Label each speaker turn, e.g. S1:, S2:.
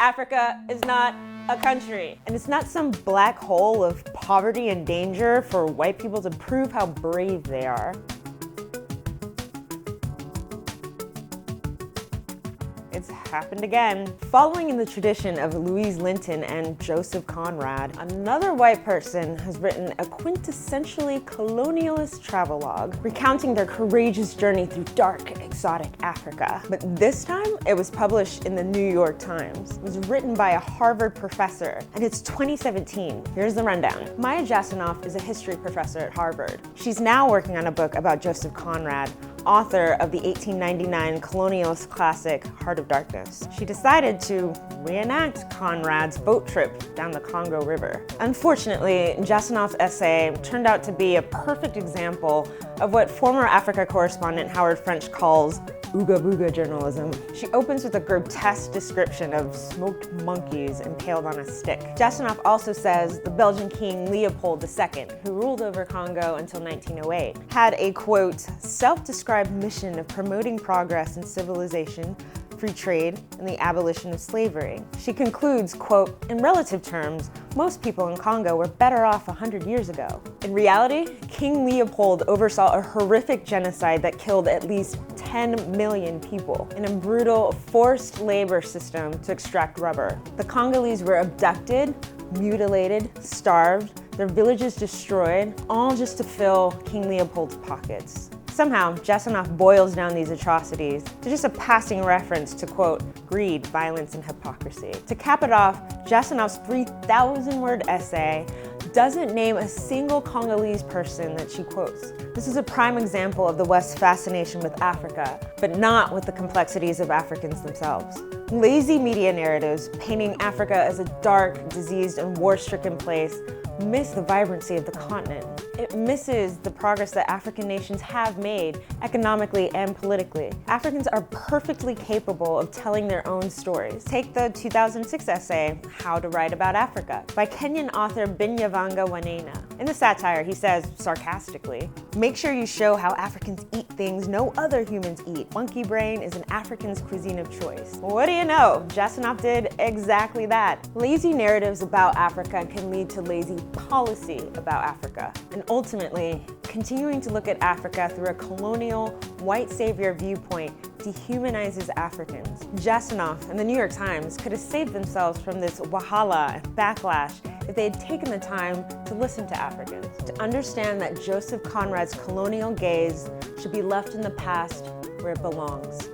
S1: Africa is not a country. And it's not some black hole of poverty and danger for white people to prove how brave they are. It's happened again. Following in the tradition of Louise Linton and Joseph Conrad, another white person has written a quintessentially colonialist travelogue, recounting their courageous journey through dark, exotic Africa. But this time, it was published in the New York Times. It was written by a Harvard professor, and it's 2017. Here's the rundown. Maya Jasanoff is a history professor at Harvard. She's now working on a book about Joseph Conrad, author of the 1899 colonialist classic, Heart of Darkness. She decided to reenact Conrad's boat trip down the Congo River. Unfortunately, Jasanoff's essay turned out to be a perfect example of what former Africa correspondent Howard French calls ooga booga journalism. She opens with a grotesque description of smoked monkeys impaled on a stick. Jasanoff also says the Belgian king Leopold II, who ruled over Congo until 1908, had a, quote, self-described mission of promoting progress in civilization, free trade, and the abolition of slavery. She concludes, quote, in relative terms, most people in Congo were better off 100 years ago. In reality, King Leopold oversaw a horrific genocide that killed at least 10 million people in a brutal forced labor system to extract rubber. The Congolese were abducted, mutilated, starved, their villages destroyed, all just to fill King Leopold's pockets. Somehow, Jasanoff boils down these atrocities to just a passing reference to, quote, greed, violence, and hypocrisy. To cap it off, Jasanoff's 3,000-word essay doesn't name a single Congolese person that she quotes. This is a prime example of the West's fascination with Africa, but not with the complexities of Africans themselves. Lazy media narratives painting Africa as a dark, diseased, and war-stricken place miss the vibrancy of the continent. It misses the progress that African nations have made economically and politically. Africans are perfectly capable of telling their own stories. Take the 2006 essay, How to Write About Africa, by Kenyan author Binyavanga Wanena. In the satire, he says, sarcastically, make sure you show how Africans eat things no other humans eat. Monkey brain is an African's cuisine of choice. What do you know? Jasanoff did exactly that. Lazy narratives about Africa can lead to lazy policy about Africa. And ultimately, continuing to look at Africa through a colonial, white savior viewpoint dehumanizes Africans. Jasanoff and the New York Times could have saved themselves from this wahala and backlash if they had taken the time to listen to Africans, to understand that Joseph Conrad's colonial gaze should be left in the past where it belongs.